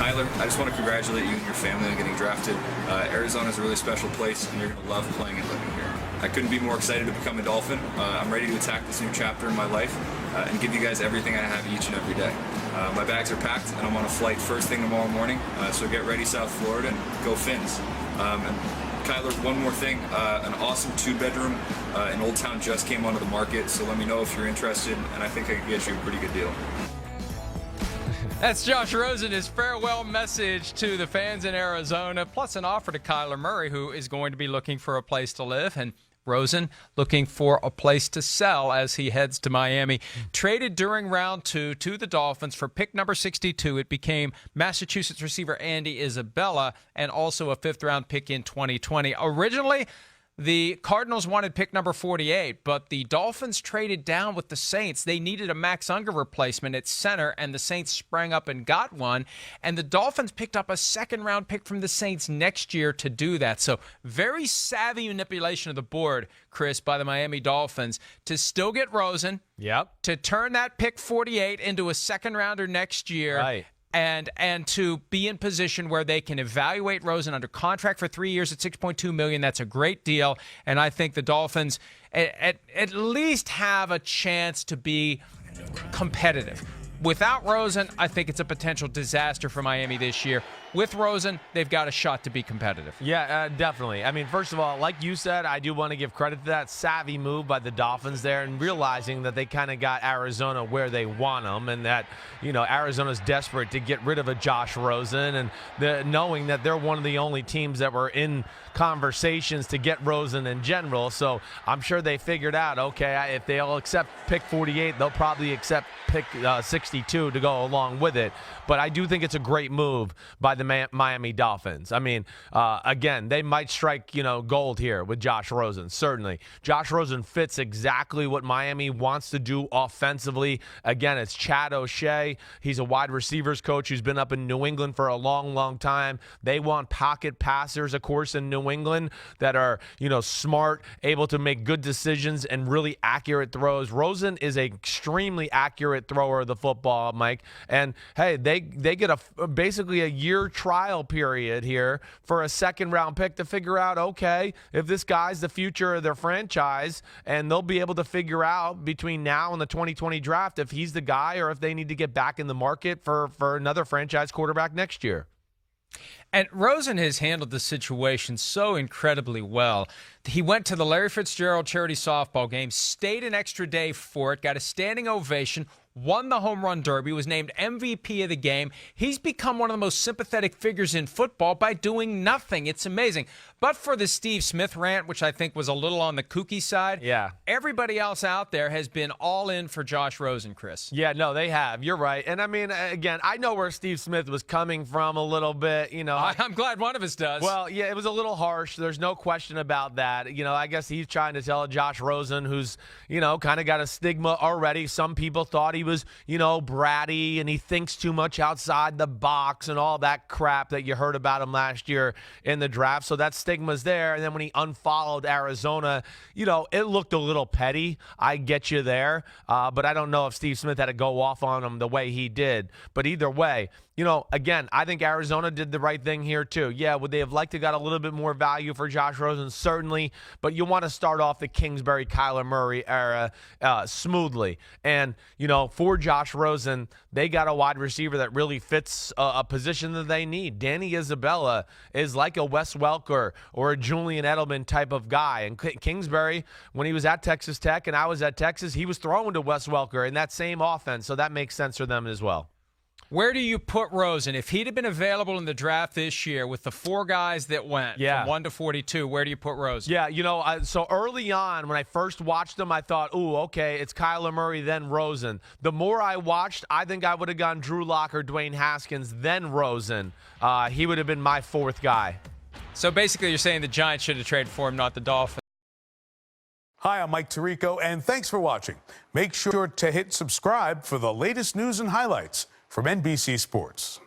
Kyler, I just want to congratulate you and your family on getting drafted. Arizona is a really special place, and you're going to love playing and living here. I couldn't be more excited to become a Dolphin. I'm ready to attack this new chapter in my life and give you guys everything I have each and every day. My bags are packed, and I'm on a flight first thing tomorrow morning, so get ready, South Florida, and go Fins. And Kyler, one more thing, an awesome 2-bedroom in Old Town just came onto the market, so let me know if you're interested, and I think I can get you a pretty good deal. That's Josh Rosen, his farewell message to the fans in Arizona, plus an offer to Kyler Murray, who is going to be looking for a place to live, and Rosen looking for a place to sell as he heads to Miami. Traded during round 2 to the Dolphins for pick number 62. It became Massachusetts receiver Andy Isabella and also a 5th-round pick in 2020. Originally, the Cardinals wanted pick number 48, but the Dolphins traded down with the Saints. They needed a Max Unger replacement at center, and the Saints sprang up and got one. And the Dolphins picked up a 2nd-round pick from the Saints next year to do that. So very savvy manipulation of the board, Chris, by the Miami Dolphins to still get Rosen. Yep. To turn that pick 48 into a 2nd-rounder next year. Right. And to be in position where they can evaluate Rosen under contract for 3 years at $6.2 million. That's a great deal. And I think the Dolphins at least have a chance to be competitive. Without Rosen, I think it's a potential disaster for Miami this year. With Rosen, they've got a shot to be competitive. Yeah, definitely. I mean, first of all, like you said, I do want to give credit to that savvy move by the Dolphins there and realizing that they kind of got Arizona where they want them and that, you know, Arizona's desperate to get rid of a Josh Rosen and knowing that they're one of the only teams that were in conversations to get Rosen in general. So I'm sure they figured out, okay, if they'll accept pick 48, they'll probably accept pick 62 to go along with it. But I do think it's a great move by the Miami Dolphins. I mean, again, they might strike, gold here with Josh Rosen, certainly. Josh Rosen fits exactly what Miami wants to do offensively. Again, it's Chad O'Shea. He's a wide receivers coach who's been up in New England for a long, long time. They want pocket passers, of course, in New England that are, smart, able to make good decisions and really accurate throws. Rosen is an extremely accurate thrower of the football, Mike. And, hey, they get basically a year trial period here for a 2nd-round pick to figure out, okay, if this guy's the future of their franchise, and they'll be able to figure out between now and the 2020 draft if he's the guy or if they need to get back in the market for another franchise quarterback next year. And Rosen has handled the situation so incredibly well. He went to the Larry Fitzgerald charity softball game, stayed an extra day for it, got a standing ovation, won the home run derby, was named MVP of the game. He's become one of the most sympathetic figures in football by doing nothing. It's amazing. But for the Steve Smith rant, which I think was a little on the kooky side, everybody else out there has been all in for Josh Rosen, Chris. Yeah, no, they have. You're right. And I mean, again, I know where Steve Smith was coming from a little bit, I'm glad one of us does. Well, yeah, it was a little harsh. There's no question about that. I guess he's trying to tell Josh Rosen, who's, kind of got a stigma already. Some people thought he was, bratty and he thinks too much outside the box and all that crap that you heard about him last year in the draft. So that stigma's there. And then when he unfollowed Arizona, it looked a little petty. I get you there. But I don't know if Steve Smith had to go off on him the way he did. But either way, again, I think Arizona did the right thing here too. Yeah, would they have liked to got a little bit more value for Josh Rosen? Certainly, but you want to start off the Kingsbury, Kyler Murray era smoothly. And, for Josh Rosen, they got a wide receiver that really fits a position that they need. Danny Isabella is like a Wes Welker or a Julian Edelman type of guy. And Kingsbury, when he was at Texas Tech and I was at Texas, he was throwing to Wes Welker in that same offense. So that makes sense for them as well. Where do you put Rosen? If he'd have been available in the draft this year with the 4 guys that went from 1 to 42, where do you put Rosen? Yeah, so early on when I first watched him, I thought, ooh, okay, it's Kyler Murray, then Rosen. The more I watched, I think I would have gone Drew Lock or Dwayne Haskins, then Rosen. He would have been my 4th guy. So basically you're saying the Giants should have traded for him, not the Dolphins. Hi, I'm Mike Tirico, and thanks for watching. Make sure to hit subscribe for the latest news and highlights from NBC Sports.